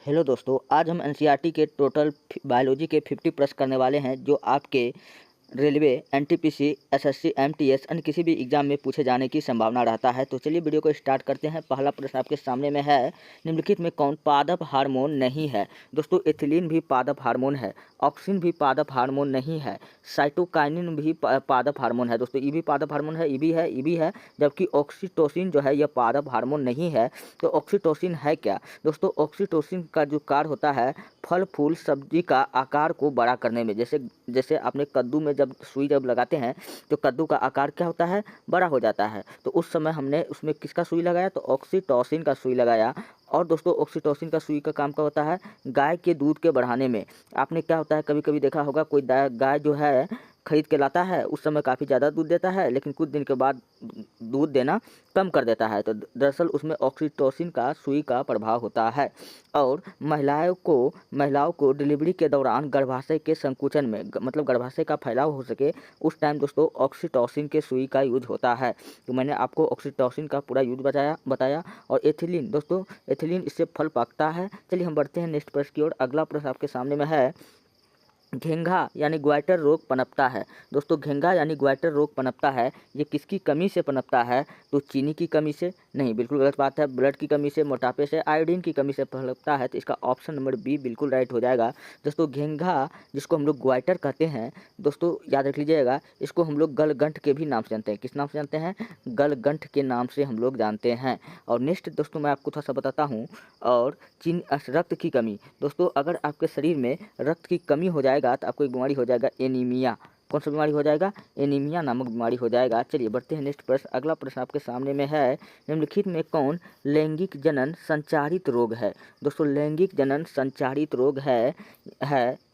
Hello दोस्तों, आज हम एनसीईआरटी के टोटल बायोलॉजी के 50 प्रश्न करने वाले हैं जो आपके रेलवे, एनटीपीसी, एसएससी, एमटीएस अन्य किसी भी एग्जाम में पूछे जाने की संभावना रहता है। तो चलिए वीडियो को स्टार्ट करते हैं। पहला प्रश्न आपके सामने में है, निम्नलिखित में कौन पादप हार्मोन नहीं है? दोस्तों, एथिलीन भी पादप हार्मोन है, ऑक्सिन भी पादप हार्मोन नहीं है, साइटोकाइनिन भी पादप हार्मोन है। दोस्तों, ई भी पादप हार्मोन है, ई भी है, जबकि ऑक्सीटोसिन जो है यह पादप हार्मोन नहीं है। तो ऑक्सीटोसिन है क्या? दोस्तों, ऑक्सीटोसिन का जो कार्य होता है फल फूल सब्जी का आकार को बड़ा करने में। जैसे जैसे आपने कद्दू में जब सुई लगाते हैं तो कद्दू का आकार क्या होता है? बड़ा हो जाता है। तो उस समय हमने उसमें किसका सुई लगाया? तो ऑक्सीटोसिन का सुई लगाया। और दोस्तों, ऑक्सीटोसिन का सुई का काम क्या होता है? गाय के दूध के बढ़ाने में। आपने क्या होता है, कभी कभी देखा होगा, कोई गाय जो है खरीद के लाता है, उस समय काफ़ी ज़्यादा दूध देता है, लेकिन कुछ दिन के बाद दूध देना कम कर देता है। तो दरअसल उसमें ऑक्सीटोसिन का सुई का प्रभाव होता है। और महिलाओं को डिलीवरी के दौरान गर्भाशय के संकुचन में, मतलब गर्भाशय का फैलाव हो सके, उस टाइम दोस्तों ऑक्सीटोसिन के सुई का यूज होता है। तो मैंने आपको ऑक्सीटोसिन का पूरा यूज बताया। और एथिलीन, दोस्तों एथिलीन इससे फल पकता है। चलिए हम बढ़ते हैं नेक्स्ट प्रश्न की ओर। अगला प्रश्न आपके सामने में है, घेंघा यानी ग्वाइटर रोग पनपता है। दोस्तों, घेंघा यानी ग्वाइटर रोग पनपता है, ये किसकी कमी से पनपता है? तो चीनी की कमी से नहीं, बिल्कुल गलत बात है। ब्लड की कमी से, मोटापे से, आयोडीन की कमी से पनपता है। तो इसका ऑप्शन नंबर बी बिल्कुल राइट हो जाएगा। दोस्तों, घेंघा जिसको हम लोग ग्वाइटर कहते हैं, दोस्तों याद रख लीजिएगा, इसको हम लोग गलगंठ के भी नाम से जानते हैं। किस नाम से जानते हैं? गलगंठ के नाम से हम लोग जानते हैं। और नेक्स्ट दोस्तों मैं आपको थोड़ा सा बताता हूँ। और रक्त की कमी, दोस्तों अगर आपके शरीर में रक्त की कमी हो जाएगा तो आपको एक बीमारी हो जाएगा, एनीमिया। कौन सा बीमारी हो जाएगा? एनीमिया नामक बीमारी हो जाएगा। चलिए बढ़ते हैं नेक्स्ट प्रश्न। अगला प्रश्न आपके सामने में है, निम्नलिखित में कौन लैंगिक जनन संचारित रोग है? दोस्तों, लैंगिक जनन संचारित रोग है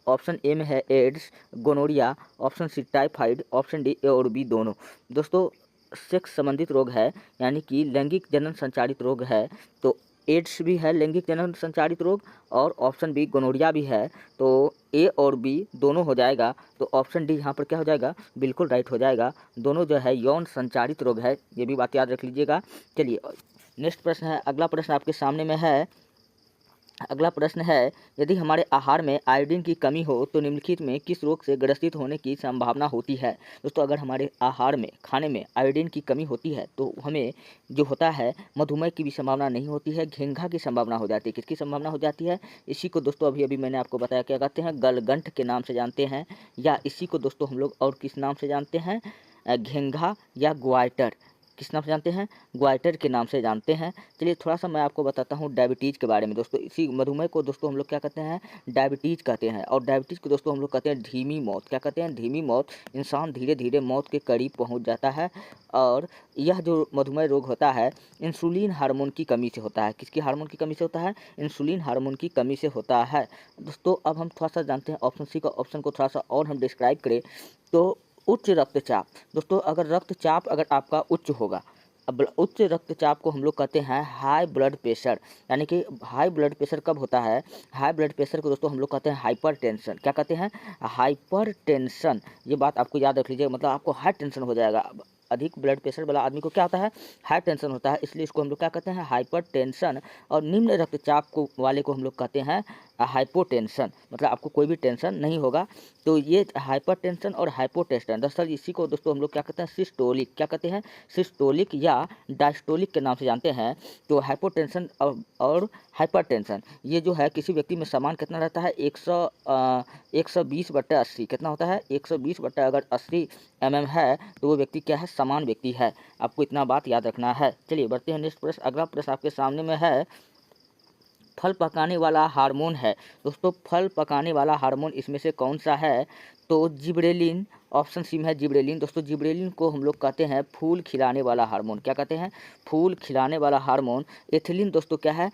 ऑप्शन ए में है AIDS, gonorrhoea, option C typhoid, option D A और बी दोनों। दोस्तों, सेक्स संबंधित रोग है, यानी कि लैंगिक जनन संचारित रोग है। तो एड्स भी है लैंगिक जनन संचारित रोग, और ऑप्शन बी गोनोरिया भी है। तो ए और बी दोनों हो जाएगा। तो ऑप्शन डी यहाँ पर क्या हो जाएगा? बिल्कुल राइट हो जाएगा। दोनों जो है यौन संचारित रोग है, ये भी बात याद रख लीजिएगा। चलिए नेक्स्ट प्रश्न है। अगला प्रश्न आपके सामने में है, अगला प्रश्न है, यदि हमारे आहार में आयोडीन की कमी हो तो निम्नलिखित में किस रोग से ग्रसित होने की संभावना होती है? दोस्तों, अगर हमारे आहार में, खाने में आयोडीन की कमी होती है तो हमें जो होता है मधुमेह की भी संभावना नहीं होती है, घेंघा की संभावना हो जाती है। किसकी संभावना हो जाती है? इसी को दोस्तों अभी अभी मैंने आपको बताया, क्या कहते हैं? गलगंठ के नाम से जानते हैं, या इसी को दोस्तों हम लोग और किस नाम से जानते हैं? घेंघा या ग्वाइटर। किस नाम से जानते हैं? ग्वाइटर के नाम से जानते हैं। चलिए थोड़ा सा मैं आपको बताता हूँ डायबिटीज़ के बारे में। दोस्तों, इसी मधुमेह को दोस्तों हम लोग क्या कहते हैं? डायबिटीज़ कहते हैं। और डायबिटीज़ को दोस्तों हम लोग कहते हैं धीमी मौत। क्या कहते हैं? धीमी मौत। इंसान धीरे धीरे मौत के करीब पहुँच जाता है। और यह जो मधुमेह रोग होता है इंसुलिन हार्मोन की कमी से होता है। किसकी हार्मोन की कमी से होता है? इंसुलिन हार्मोन की कमी से होता है। दोस्तों, अब हम थोड़ा सा जानते हैं ऑप्शन सी का। ऑप्शन को थोड़ा सा और हम डिस्क्राइब करें तो उच्च रक्तचाप। दोस्तों, अगर रक्तचाप अगर आपका उच्च होगा, अब उच्च रक्तचाप को हम लोग कहते हैं हाई ब्लड प्रेशर। यानी कि हाई ब्लड प्रेशर कब होता है? हाई ब्लड प्रेशर को दोस्तों हम लोग कहते हैं हाइपर टेंशन। क्या कहते हैं? Hyper tension. ये बात आपको याद रख लीजिए, मतलब आपको हाई टेंशन हो जाएगा। अब अधिक ब्लड प्रेशर वाला आदमी को क्या होता है? हाई टेंशन होता है, इसलिए इसको हम लोग क्या कहते हैं? Hyper tension. और निम्न रक्तचाप को वाले को हम लोग कहते हैं हाइपोटेंशन, मतलब आपको कोई भी टेंशन नहीं होगा। तो ये हाइपरटेंशन और हाइपोटेंशन, दरअसल इसी को दोस्तों हम लोग क्या कहते हैं? सिस्टोलिक। क्या कहते हैं? सिस्टोलिक या डायस्टोलिक के नाम से जानते हैं। तो हाइपोटेंशन और हाइपरटेंशन ये जो है, किसी व्यक्ति में समान कितना रहता है? 120/80। कितना होता है? 120 अगर 80 mm है तो वो व्यक्ति क्या है? समान व्यक्ति है। आपको इतना बात याद रखना है। चलिए बढ़ते हैं नेक्स्ट प्रश्न। अगला प्रश्न आपके सामने में है, फल पकाने वाला हार्मोन है। दोस्तों, फल पकाने वाला हार्मोन इसमें से कौन सा है? तो जिब्रेलिन। ऑप्शन सी में है जिब्रेलिन। दोस्तों, जिब्रेलिन को हम लोग कहते हैं फूल खिलाने वाला हार्मोन। क्या कहते हैं? फूल खिलाने वाला हार्मोन। एथिलीन दोस्तों क्या है?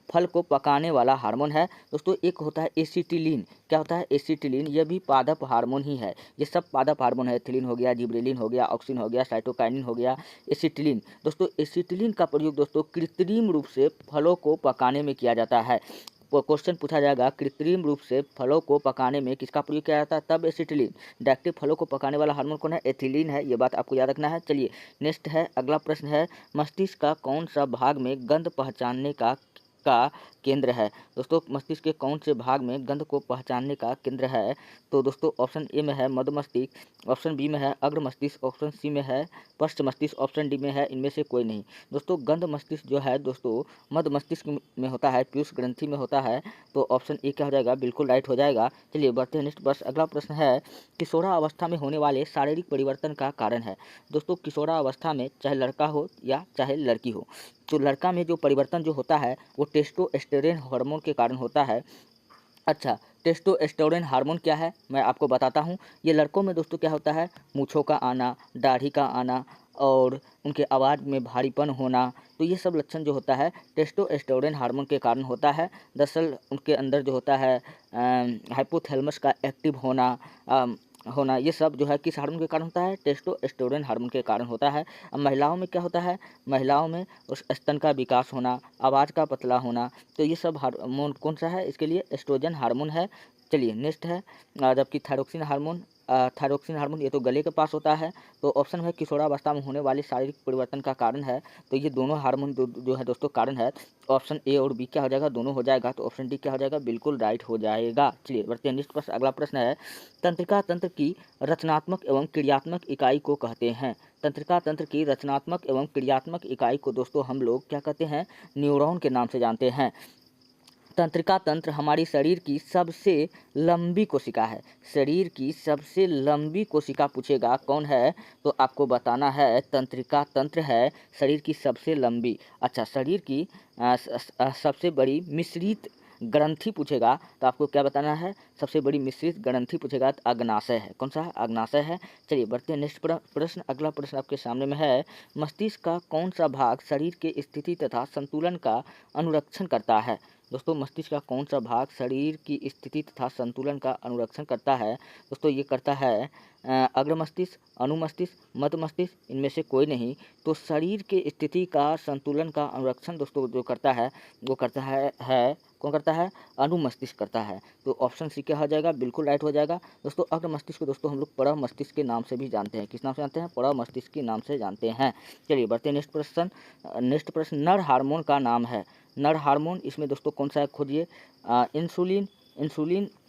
फल को पकाने वाला हार्मोन है। दोस्तों, एक होता है एसिटिलीन। क्या होता है? एसिटिलीन। यह भी पादप हार्मोन ही है। ये सब पादप हार्मोन है। एथिलीन हो गया, जिब्रेलिन हो गया, ऑक्सिन हो गया, साइटोकाइनिन हो गया, एसिटिलीन। दोस्तों, एसिटिलीन का प्रयोग दोस्तों कृत्रिम रूप से फलों को पकाने में किया जाता है। क्वेश्चन पूछा जाएगा, कृत्रिम रूप से फलों को पकाने में किसका प्रयोग किया जाता है? तब एसिटिलीन। डायरेक्टली फलों को पकाने वाला हार्मोन कौन है? एथिलीन है। ये बात आपको याद रखना है। चलिए नेक्स्ट है, अगला प्रश्न है, मस्तिष्क का कौन सा भाग में गंध पहचानने का केंद्र है? दोस्तों मस्तिष्क के कौन से भाग में गंध को पहचानने का केंद्र है? तो दोस्तों ऑप्शन ए में है मध्य मस्तिष्क, ऑप्शन बी में है अग्र मस्तिष्क, ऑप्शन सी में है पश्च मस्तिष्क, ऑप्शन डी में है इनमें से कोई नहीं। दोस्तों गंध मस्तिष्क जो है दोस्तों मध्य मस्तिष्क में होता है, पीयूष ग्रंथि में होता है। तो ऑप्शन ए क्या हो जाएगा? बिल्कुल राइट हो जाएगा। चलिए बढ़ते हैं नेक्स्ट प्रश्न। अगला प्रश्न है किशोरावस्था में होने वाले शारीरिक परिवर्तन का कारण है। दोस्तों किशोरावस्था में चाहे लड़का हो या चाहे लड़की हो, तो लड़का में जो परिवर्तन जो होता है वो टेस्टोस्टेरोन हार्मोन के कारण होता है। अच्छा, टेस्टोस्टेरोन हार्मोन क्या है मैं आपको बताता हूँ। ये लड़कों में दोस्तों क्या होता है? मूँछों का आना, दाढ़ी का आना और उनके आवाज़ में भारीपन होना, तो ये सब लक्षण जो होता है टेस्टोस्टेरोन हार्मोन के कारण होता है। दरअसल उनके अंदर जो होता है हाइपोथैलेमस का एक्टिव होना ये सब जो है किस हार्मोन के कारण होता है? टेस्टोस्टेरोन हार्मोन के कारण होता है। अब महिलाओं में क्या होता है? महिलाओं में उस स्तन का विकास होना, आवाज़ का पतला होना, तो ये सब हार्मोन कौन सा है? इसके लिए एस्ट्रोजन हार्मोन है। चलिए नेक्स्ट है जबकि थायरोक्सिन हार्मोन ये तो गले के पास होता है। तो ऑप्शन है किशोरावस्था में होने वाले शारीरिक परिवर्तन का कारण है। तो ये दोनों हार्मोन जो है दोस्तों कारण है। ऑप्शन ए और बी क्या हो जाएगा? दोनों हो जाएगा। तो ऑप्शन डी क्या हो जाएगा? बिल्कुल राइट हो जाएगा। चलिए बढ़ते हैं नेक्स्ट प्रश्न। अगला प्रश्न है तंत्रिका तंत्र की रचनात्मक एवं क्रियात्मक इकाई को कहते हैं। तंत्रिका तंत्र की रचनात्मक एवं क्रियात्मक इकाई को दोस्तों हम लोग क्या कहते हैं? न्यूरॉन के नाम से जानते हैं। तंत्रिका तंत्र हमारी शरीर की सबसे लंबी कोशिका है। शरीर की सबसे लंबी कोशिका पूछेगा कौन है तो आपको बताना है तंत्रिका तंत्र है शरीर की सबसे लंबी। अच्छा, शरीर की सबसे बड़ी मिश्रित ग्रंथि पूछेगा तो आपको क्या बताना है? सबसे बड़ी मिश्रित ग्रंथि पूछेगा तो अग्नाशय है। कौन सा है? अग्नाशय है। चलिए बढ़ते हैं नेक्स्ट प्रश्न। अगला प्रश्न आपके सामने में है मस्तिष्क का कौन सा भाग शरीर के स्थिति तथा संतुलन का अनुरक्षण करता है? दोस्तों मस्तिष्क का कौन सा भाग शरीर की स्थिति तथा संतुलन का अनुरक्षण करता है? दोस्तों ये करता है अग्र मस्तिष्क, अनुमस्तिष्क, मध्य मस्तिष्क, इनमें से कोई नहीं। तो शरीर के स्थिति का संतुलन का अनुरक्षण दोस्तों जो करता है वो करता है कौन करता है? अनुमस्तिष्क करता है। तो ऑप्शन सी क्या हो जाएगा? बिल्कुल राइट हो जाएगा। दोस्तों अग्र मस्तिष्क को दोस्तों हम लोग पर मस्तिष्क के नाम से भी जानते हैं। किस नाम से जानते हैं? पर मस्तिष्क के नाम से जानते हैं। चलिए बढ़ते हैं नेक्स्ट प्रश्न नर हार्मोन का नाम है। नर हार्मोन इसमें दोस्तों कौन सा है? खोजिए।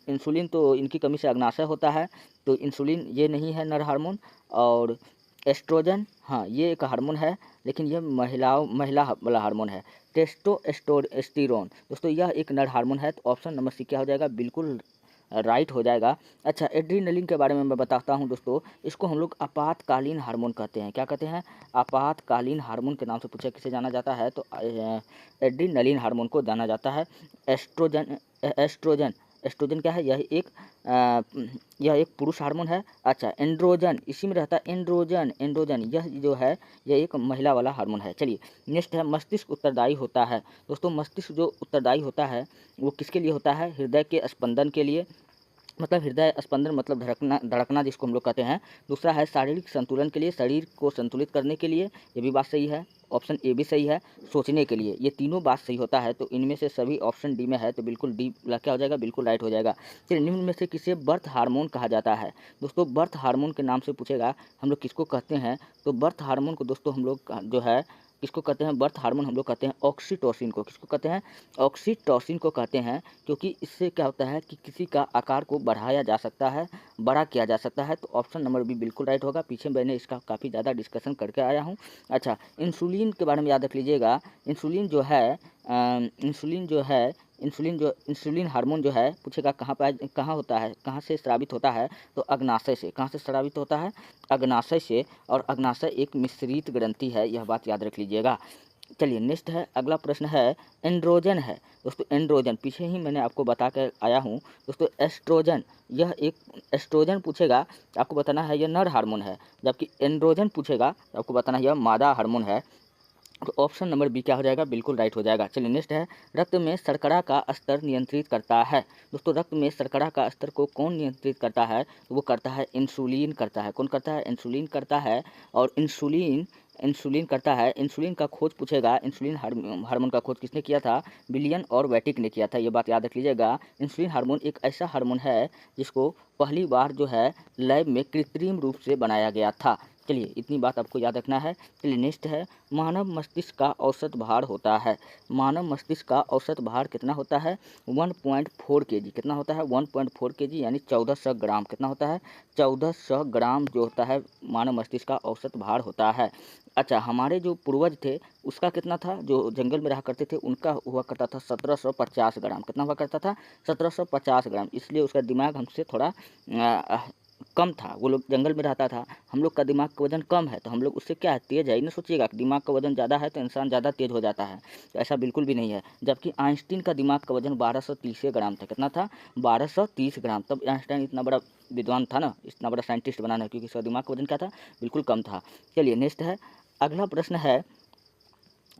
इंसुलिन तो इनकी कमी से अग्नाशय होता है, तो इंसुलिन ये नहीं है नर हार्मोन। और एस्ट्रोजन, हाँ ये एक हार्मोन है लेकिन ये महिला वाला हार्मोन है। टेस्टोस्टेरोन दोस्तों यह एक नर हार्मोन है। तो ऑप्शन नंबर सी क्या हो जाएगा? बिल्कुल राइट हो जाएगा। अच्छा, एड्रीनलिन के बारे में मैं बताता हूँ दोस्तों। इसको हम लोग आपातकालीन हार्मोन कहते हैं। क्या कहते हैं? आपातकालीन हार्मोन के नाम से पूछा किसे जाना जाता है तो एड्रीनलिन हार्मोन को जाना जाता है। एस्ट्रोजन क्या है? यह एक पुरुष हार्मोन है। अच्छा, एंड्रोजन इसी में रहता है। एंड्रोजन यह जो है यह एक महिला वाला हार्मोन है। चलिए नेक्स्ट है मस्तिष्क उत्तरदायी होता है। दोस्तों मस्तिष्क जो उत्तरदायी होता है वो किसके लिए होता है? हृदय के स्पंदन के लिए, मतलब हृदय स्पंदन मतलब धड़कना जिसको हम लोग कहते हैं। दूसरा है शारीरिक संतुलन के लिए, शरीर को संतुलित करने के लिए, ये भी बात सही है। ऑप्शन ए भी सही है। सोचने के लिए, ये तीनों बात सही होता है। तो इनमें से सभी ऑप्शन डी में है तो बिल्कुल डी क्या हो जाएगा? बिल्कुल राइट हो जाएगा। चलिए निम्न में से किसे बर्थ हार्मोन कहा जाता है? दोस्तों बर्थ हार्मोन के नाम से पूछेगा हम लोग किसको कहते हैं तो बर्थ हार्मोन को दोस्तों हम लोग जो है किसको कहते हैं? बर्थ हार्मोन हम लोग कहते हैं ऑक्सीटोसिन को। किसको कहते हैं? ऑक्सीटोसिन को कहते हैं, क्योंकि इससे क्या होता है कि किसी का आकार को बढ़ाया जा सकता है, बड़ा किया जा सकता है। तो ऑप्शन नंबर बी बिल्कुल राइट होगा। पीछे मैंने इसका काफ़ी ज़्यादा डिस्कशन करके आया हूँ। अच्छा, इंसुलिन के बारे में याद रख लीजिएगा। इंसुलिन हार्मोन जो है पूछेगा कहाँ होता है, कहाँ से स्रावित होता है तो अग्नाशय से। कहाँ से स्रावित होता है? अग्नाशय से। और अग्नाशय एक मिश्रित ग्रंथि है, यह बात याद रख लीजिएगा। चलिए नेक्स्ट है अगला प्रश्न है एंड्रोजन है। दोस्तों एंड्रोजन पीछे ही मैंने आपको बता कर आया हूँ। दोस्तों एस्ट्रोजन, यह एक एस्ट्रोजन पूछेगा आपको बताना है यह नर हार्मोन है, जबकि एंड्रोजन पूछेगा तो आपको बताना है यह मादा हार्मोन है। तो ऑप्शन नंबर बी क्या हो जाएगा? बिल्कुल राइट हो जाएगा। चलिए नेक्स्ट है रक्त में शर्करा का स्तर नियंत्रित करता है। दोस्तों रक्त में शर्करा का स्तर को कौन नियंत्रित करता है? तो वो करता है इंसुलिन करता है। कौन करता है? इंसुलिन करता है। और इंसुलिन करता है। इंसुलिन का खोज पूछेगा, इंसुलिन हार्मोन का खोज किसने किया था? विलियम और वैटिक ने किया था, ये बात याद रख लीजिएगा। इंसुलिन हार्मोन एक ऐसा हार्मोन है जिसको पहली बार जो है लैब में कृत्रिम रूप से बनाया गया था। चलिए इतनी बात आपको याद रखना है। चलिए नेक्स्ट है, मानव मस्तिष्क का औसत भार होता है। मानव मस्तिष्क का औसत भार कितना होता है? 1.4 kg। कितना होता है? 1.4 kg यानी 1400 ग्राम। कितना होता है? 1400 ग्राम जो होता है मानव मस्तिष्क का औसत भार होता है। अच्छा, हमारे जो पूर्वज थे उसका कितना था? जो जंगल में रहा करते थे उनका हुआ करता था 1750 ग्राम। कितना हुआ करता था? 1750 ग्राम। इसलिए उसका दिमाग हमसे थोड़ा कम था। वो लोग जंगल में रहता था, हम लोग का दिमाग का वजन कम है, तो हम लोग उससे क्या है, तेज़ है। ये ना सोचिएगा कि दिमाग का वजन ज़्यादा है तो इंसान ज़्यादा तेज़ हो जाता है, तो ऐसा बिल्कुल भी नहीं है। जबकि आइंस्टीन का दिमाग का वजन 1230 ग्राम था। कितना था? 1230 ग्राम। तब आइंस्टाइन इतना बड़ा विद्वान था ना, इतना बड़ा साइंटिस्ट बनाना, क्योंकि इसका दिमाग का वजन क्या था? बिल्कुल कम था। चलिए नेक्स्ट है, अगला प्रश्न है,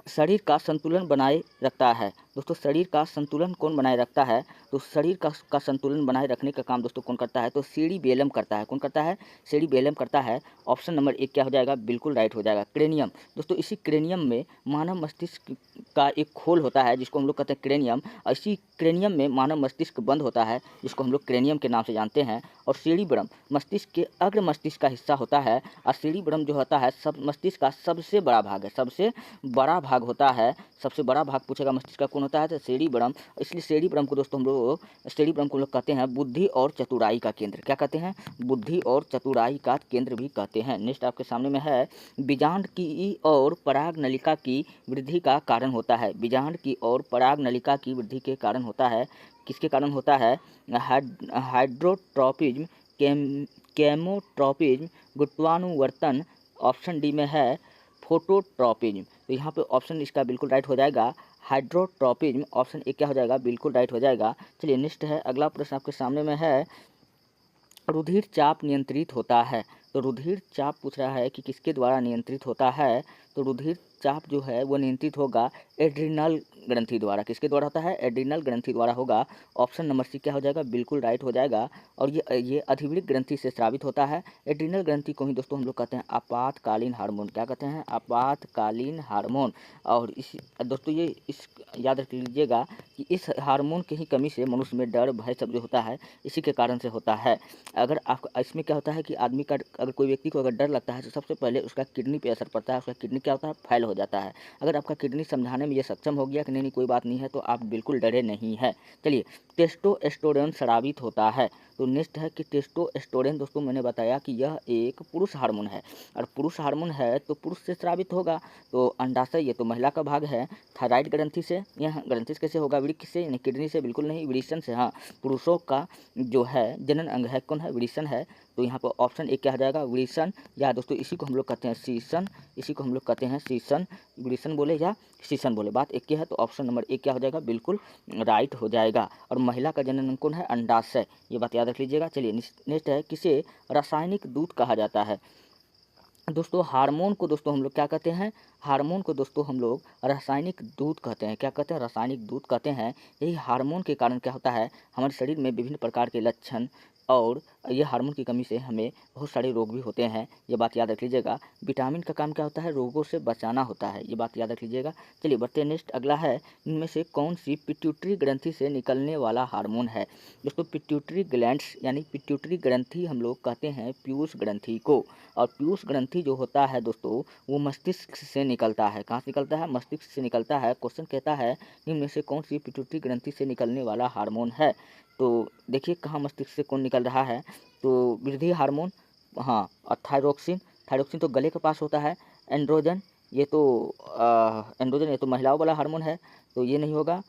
शरीर का संतुलन बनाए रखता है। दोस्तों शरीर का संतुलन कौन बनाए रखता है? तो शरीर का संतुलन बनाए रखने का काम दोस्तों कौन करता है? तो सीरिबेलम करता है। कौन करता है? सीरिबेलम करता है। ऑप्शन नंबर 1 क्या हो जाएगा? बिल्कुल राइट हो जाएगा, क्रेनियम। दोस्तों इसी क्रेनियम में मानव मस्तिष्क का एक खोल होता है जिसको हम लोग कहते हैं क्रेनियम, और इसी क्रेनियम में मानव मस्तिष्क बंद होता है जिसको हम लोग क्रेनियम के नाम से जानते हैं। और सीरिब्रम मस्तिष्क के अग्र मस्तिष्क का हिस्सा होता है, और सीरिब्रम जो होता है सब मस्तिष्क का सबसे बड़ा भाग है, सबसे बड़ा भाग होता है। सबसे बड़ा भाग पूछेगा मस्तिष्क का कौन होता है? तो सेरिब्रम। इसलिए सेरिब्रम को दोस्तों हम लोग कहते हैं बुद्धि और चतुराई का केंद्र। क्या कहते हैं? बुद्धि और चतुराई का केंद्र भी कहते हैं। नेक्स्ट आपके सामने में है, बीजांड की और पराग नलिका की वृद्धि का कारण होता है। बीजांड की और पराग नलिका की वृद्धि के कारण होता है। किसके कारण होता है? हाइड्रोट्रॉपिज्म, केमोट्रॉपिज्म, गुरुत्वानुवर्तन। ऑप्शन डी में है फोटोट्रॉपिज्म। तो यहाँ पे ऑप्शन इसका बिल्कुल राइट हो जाएगा हाइड्रोट्रॉपिज्म। ऑप्शन ए क्या हो जाएगा? बिल्कुल राइट हो जाएगा। चलिए नेक्स्ट है, अगला प्रश्न आपके सामने में है, रुधिर चाप नियंत्रित होता है। तो रुधिर चाप पूछ रहा है कि किसके द्वारा नियंत्रित होता है? तो रुधिर चाप जो है वो नियंत्रित होगा एड्रिनल ग्रंथि द्वारा। किसके द्वारा होता है? एड्रिनल ग्रंथि द्वारा होगा। ऑप्शन नंबर सी क्या हो जाएगा? बिल्कुल राइट हो जाएगा। और ये अधिवृक्क ग्रंथि से स्रावित होता है। एड्रिनल ग्रंथि को ही दोस्तों हम लोग कहते हैं आपातकालीन हार्मोन। क्या कहते हैं? आपातकालीन हार्मोन। और इस दोस्तों ये इस याद रख लीजिएगा कि इस हार्मोन की ही कमी से मनुष्य में डर भय सब जो होता है इसी के कारण से होता है। अगर आप इसमें क्या होता है कि आदमी का अगर कोई व्यक्ति को अगर डर लगता है तो सबसे पहले उसका किडनी पे असर पड़ता है। उसका किडनी क्या होता है? फेल हो जाता है। अगर आपका किडनी समझाने में ये सक्षम हो गया कि नहीं कोई बात नहीं है, तो आप बिल्कुल डरे नहीं है। चलिए, टेस्टोस्टेरोन स्रावित होता है। तो नेक्स्ट है कि टेस्टोस्टेरोन दोस्तों मैंने बताया कि यह एक पुरुष हार्मोन है, और पुरुष हार्मोन है तो पुरुष से स्रावित होगा। तो अंडाशय ये तो महिला का भाग है, थायराइड ग्रंथि से। यह ग्रंथि कैसे होगा? वृक्क से, यानी किडनी से बिल्कुल नहीं, वृषण से। हाँ, पुरुषों का जो है जनन अंग है कौन है? वृषण है। तो यहाँ पर ऑप्शन एक क्या हो जाएगा? वृषण, या दोस्तों इसी को हम लोग कहते हैं शीशन। इसी को हम लोग कहते हैं शीशन। वृषण बोले या शीशन बोले, बात एक ही है। तो ऑप्शन नंबर एक क्या हो जाएगा? बिल्कुल राइट हो जाएगा। और महिला का जनन अंग कौन है? अंडाशय। ये बात याद रख लीजिएगा। चलिए नेक्स्ट है, किसे रासायनिक दूध कहा जाता है? दोस्तों हार्मोन को दोस्तों हम लोग क्या कहते हैं? हार्मोन को दोस्तों हम लोग रासायनिक दूध कहते हैं। क्या कहते हैं? रासायनिक दूध कहते हैं। यही हार्मोन के कारण क्या होता है, हमारे शरीर में विभिन्न प्रकार के लक्षण, और ये हार्मोन की कमी से हमें बहुत सारे रोग भी होते हैं। ये बात याद रख लीजिएगा। विटामिन का काम क्या होता है? रोगों से बचाना होता है। ये बात याद रख लीजिएगा। चलिए बढ़ते हैं नेक्स्ट, अगला है, इनमें से कौन सी पिट्यूटरी ग्रंथि से निकलने वाला हार्मोन है? दोस्तों पिट्यूटरी ग्लैंड्स यानी पिट्यूटरी ग्रंथि हम लोग कहते हैं पीयूष ग्रंथि को। और पीयूष ग्रंथि जो होता है दोस्तों वो मस्तिष्क से निकलता है। कहाँ से निकलता है? मस्तिष्क से निकलता है। क्वेश्चन कहता है इनमें से कौन सी पिट्यूटरी ग्रंथि से निकलने वाला हार्मोन है? तो देखिए कहाँ मस्तिष्क से कौन निकल रहा है। तो वृद्धि हार्मोन, हाँ, और थायरोक्सिन। थायरोक्सिन तो गले के पास होता है। एंड्रोजन, ये तो एंड्रोजन ये तो महिलाओं वाला हार्मोन है, तो ये नहीं होगा।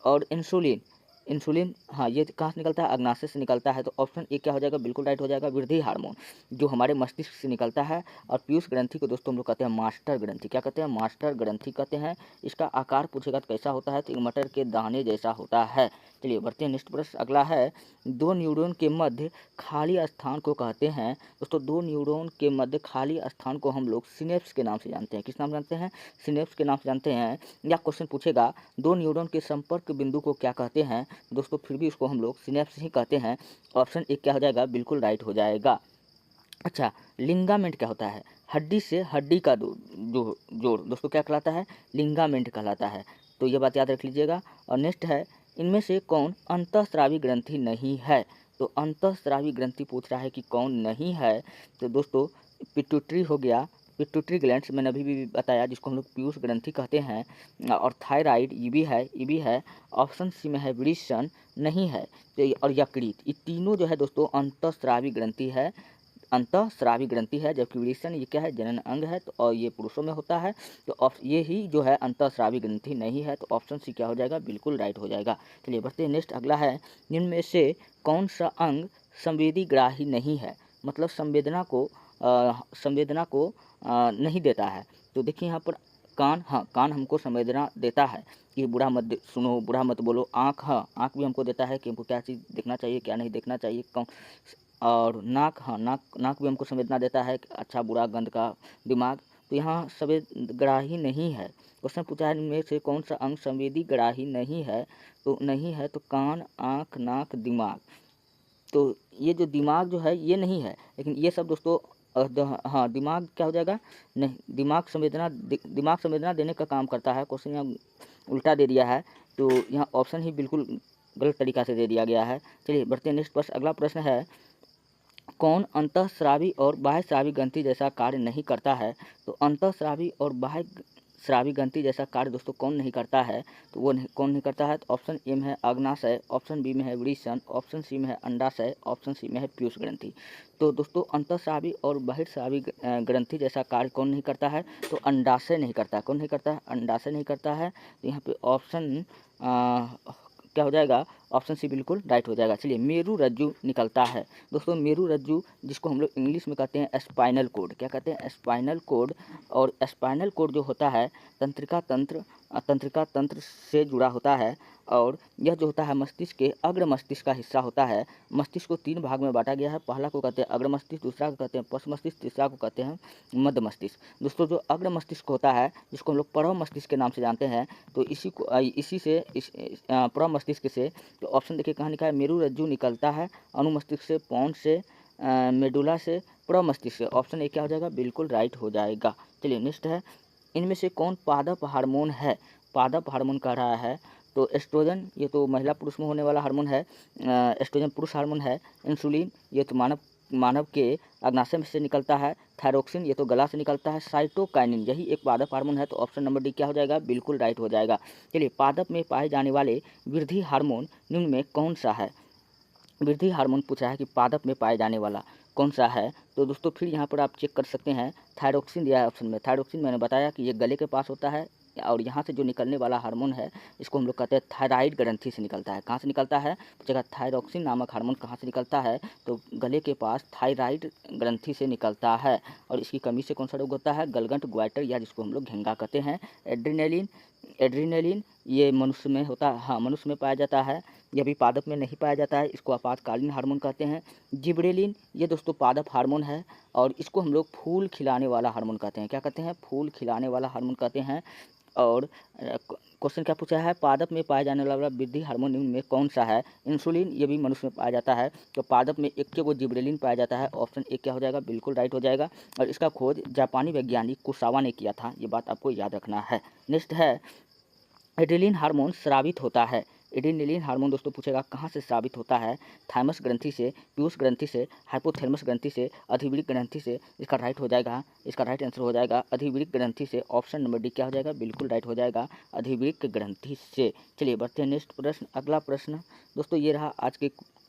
और इंसुलिन, इंसुलिन हाँ, ये कहाँ से निकलता है? अग्नाशय से निकलता है। तो ऑप्शन ए क्या हो जाएगा? बिल्कुल राइट हो जाएगा, वृद्धि हार्मोन, जो हमारे मस्तिष्क से निकलता है। और पीयूष ग्रंथि को दोस्तों हम लोग कहते हैं मास्टर ग्रंथि। क्या कहते हैं? मास्टर ग्रंथि कहते हैं। इसका आकार पूछेगा तो कैसा होता है? तो मटर के दाने जैसा होता है। चलिए बढ़ते हैं नेक्स्ट प्रश्न, अगला है, दो न्यूरॉन के मध्य खाली स्थान को कहते हैं। दोस्तों दो न्यूरॉन के मध्य खाली स्थान को हम लोग सिनेप्स के नाम से जानते हैं। किस नाम से जानते हैं? सिनेप्स के नाम से जानते हैं। या क्वेश्चन पूछेगा दो न्यूरॉन के संपर्क बिंदु को क्या कहते हैं? दोस्तों फिर भी उसको हम लोग सिनेप्स ही कहते हैं। ऑप्शन एक क्या हो जाएगा? बिल्कुल राइट हो जाएगा। अच्छा, लिंगामेंट क्या होता है? हड्डी से हड्डी का जो जोड़ दोस्तों क्या कहलाता है? लिंगामेंट कहलाता है। तो ये बात याद रख लीजिएगा। और नेक्स्ट है, इनमें से कौन अंतःस्रावी ग्रंथि नहीं है? तो अंतःस्रावी ग्रंथि पूछ रहा है कि कौन नहीं है। तो दोस्तों पिट्यूटरी हो गया, पिट्यूटरी ग्लैंड्स मैंने अभी भी बताया, जिसको हम लोग पीयूष ग्रंथि कहते हैं, और थायराइड ये भी है। ऑप्शन सी में है वृषण, नहीं है। तो और यकृत, ये तीनों जो है दोस्तों अंतःस्रावी ग्रंथि है, अंतःस्रावी ग्रंथि है। जबकि वृषण ये क्या है, जनन अंग है, तो और ये पुरुषों में होता है। तो ये ही जो है अंतःस्रावी ग्रंथि नहीं है। तो ऑप्शन सी क्या हो जाएगा, बिल्कुल राइट हो जाएगा। चलिए बढ़ते हैं नेक्स्ट, अगला है, निम्न में से कौन सा अंग संवेदी ग्राही नहीं है, मतलब संवेदना को नहीं देता है। तो देखिए यहाँ पर कान, हाँ कान हमको संवेदना देता है कि बुरा मत सुनो, बुरा मत बोलो। आँख, हाँ आँख भी हमको देता है कि हमको क्या चीज़ देखना चाहिए, क्या नहीं देखना चाहिए। कौन, और नाक, हाँ नाक भी हमको संवेदना देता है कि अच्छा बुरा गंध का। दिमाग, तो यहाँ संवेदग्राही नहीं है। क्वेश्चन पूछा है इनमें से कौन सा अंग संवेदी ग्राही नहीं है, तो नहीं है तो कान, आँख, नाक, दिमाग। तो ये जो दिमाग जो है ये नहीं है, लेकिन ये सब दोस्तों हाँ दिमाग क्या हो जाएगा, नहीं, दिमाग संवेदना देने का काम करता है। क्वेश्चन यहाँ उल्टा दे दिया है, तो यहाँ ऑप्शन ही बिल्कुल गलत तरीका से दे दिया गया है। चलिए बढ़ते हैं नेक्स्ट प्रश्न। अगला प्रश्न है, कौन अंतःस्रावी और बाह्यस्रावी ग्रंथि जैसा कार्य नहीं करता है। तो अंतःस्रावी और बाह्य स्रावी ग्रंथि जैसा कार्य दोस्तों कौन नहीं करता है, तो वो कौन नहीं करता है। तो ऑप्शन ए में है अग्नाशय, ऑप्शन बी में है वृषण, ऑप्शन सी में है अंडाशय, ऑप्शन सी में है पीयूष ग्रंथि। तो दोस्तों अंतःस्रावी और बाह्यस्रावी ग्रंथि जैसा कार्य कौन नहीं करता है, तो अंडाशय नहीं करता है। कौन नहीं करता है, अंडाशय नहीं करता है। तो यहाँ पे ऑप्शन क्या हो जाएगा, ऑप्शन सी बिल्कुल राइट हो जाएगा। चलिए मेरु रज्जु निकलता है दोस्तों, मेरु रज्जु जिसको हम लोग इंग्लिश में कहते हैं स्पाइनल कोड, क्या कहते हैं, स्पाइनल कोड। और स्पाइनल कोड जो होता है तंत्रिका तंत्र से जुड़ा होता है, और यह जो होता है मस्तिष्क के अग्र मस्तिष्क का हिस्सा होता है। मस्तिष्क को 3 भाग में बांटा गया है, पहला को कहते हैं अग्र मस्तिष्क, दूसरा को कहते हैं पश्च मस्तिष्क, तीसरा को कहते हैं मध्य मस्तिष्क। दोस्तों जो अग्र मस्तिष्क होता है, जिसको हम लोग परम मस्तिष्क के नाम से जानते हैं, तो इसी से परम मस्तिष्क से, तो ऑप्शन देखिए कहाँ लिखा है, मेरु रज्जु निकलता है अनुमस्तिष्क से, पौंड से, मेडुला से, परम मस्तिष्क से। ऑप्शन ए क्या हो जाएगा, बिल्कुल राइट हो जाएगा। चलिए नेक्स्ट है, इनमें से कौन पादप हार्मोन है। पादप हार्मोन कह रहा है, तो एस्ट्रोजन ये तो महिला पुरुष में होने वाला हार्मोन है, एस्ट्रोजन पुरुष हार्मोन है। इंसुलिन ये तो मानव के अग्नाशय में से निकलता है। थायरोक्सिन ये तो गला से निकलता है। साइटोकाइनिन यही एक पादप हार्मोन है। तो ऑप्शन नंबर डी क्या हो जाएगा, बिल्कुल राइट हो जाएगा। चलिए पादप में पाए जाने वाले वृद्धि हार्मोन निम्न में कौन सा है। वृद्धि हार्मोन पूछा है कि पादप में पाए जाने वाला कौन सा है। तो दोस्तों फिर यहाँ पर आप चेक कर सकते हैं, थायरोक्सिन दिया है ऑप्शन में। थायरोक्सिन मैंने बताया कि ये गले के पास होता है, और यहाँ से जो निकलने वाला हार्मोन है इसको हम लोग कहते हैं थायराइड ग्रंथि से निकलता है। कहाँ से निकलता है, जगह थायरोक्सिन नामक हार्मोन कहाँ से निकलता है, तो गले के पास थायराइड ग्रंथि से निकलता है। और इसकी कमी से कौन सा रोग होता है, गलगंट ग्वाइटर, या जिसको हम लोग घेंगा कहते हैं। एड्रीनेलिन ये मनुष्य में होता है, हाँ मनुष्य में पाया जाता है, यह भी पादप में नहीं पाया जाता है, इसको आपातकालीन हार्मोन कहते हैं। जिब्रेलिन ये दोस्तों पादप हार्मोन है, और इसको हम लोग फूल खिलाने वाला हार्मोन कहते हैं। क्या कहते हैं, फूल खिलाने वाला हार्मोन कहते हैं। और क्वेश्चन क्या पूछा है, पादप में पाया जाने वाला वृद्धि हार्मोन निम्न में कौन सा है। इंसुलिन ये भी मनुष्य में पाया जाता है। तो पादप में एक को जिब्रेलिन पाया जाता है। ऑप्शन एक क्या हो जाएगा, बिल्कुल राइट हो जाएगा। और इसका खोज जापानी वैज्ञानिक कुसावा ने किया था, ये बात आपको याद रखना है। नेक्स्ट है, एड्रेलिन हार्मोन स्रावित होता है। एड्रेनलिन हार्मोन दोस्तों पूछेगा कहाँ से स्रावित होता है, थाइमस ग्रंथि से, पीयूष ग्रंथि से, हाइपोथैलेमस ग्रंथि से, अधिवृक्क ग्रंथि से। इसका राइट हो जाएगा, इसका राइट आंसर हो जाएगा अधिवृक्क ग्रंथि से। ऑप्शन नंबर डी क्या हो जाएगा, बिल्कुल राइट हो जाएगा, अधिवृक्क ग्रंथि से। चलिए बढ़ते हैं नेक्स्ट प्रश्न। अगला प्रश्न दोस्तों ये रहा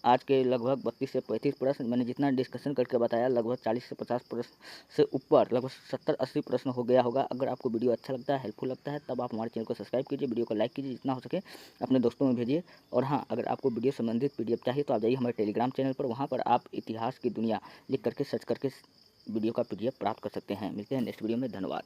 आज के लगभग 32 से 35 प्रश्न। मैंने जितना डिस्कशन करके बताया लगभग 40 से 50 प्रश्न से ऊपर, लगभग 70-80 प्रश्न हो गया होगा। अगर आपको वीडियो अच्छा लगता है, हेल्पफुल लगता है, तब आप हमारे चैनल को सब्सक्राइब कीजिए, वीडियो को लाइक कीजिए, जितना हो सके अपने दोस्तों में भेजिए। और हाँ, अगर आपको वीडियो संबंधित PDF चाहिए तो आप जाइए हमारे टेलीग्राम चैनल पर, वहाँ पर आप इतिहास की दुनिया लिख करके सर्च करके वीडियो का PDF प्राप्त कर सकते हैं। मिलते हैं नेक्स्ट वीडियो में, धन्यवाद।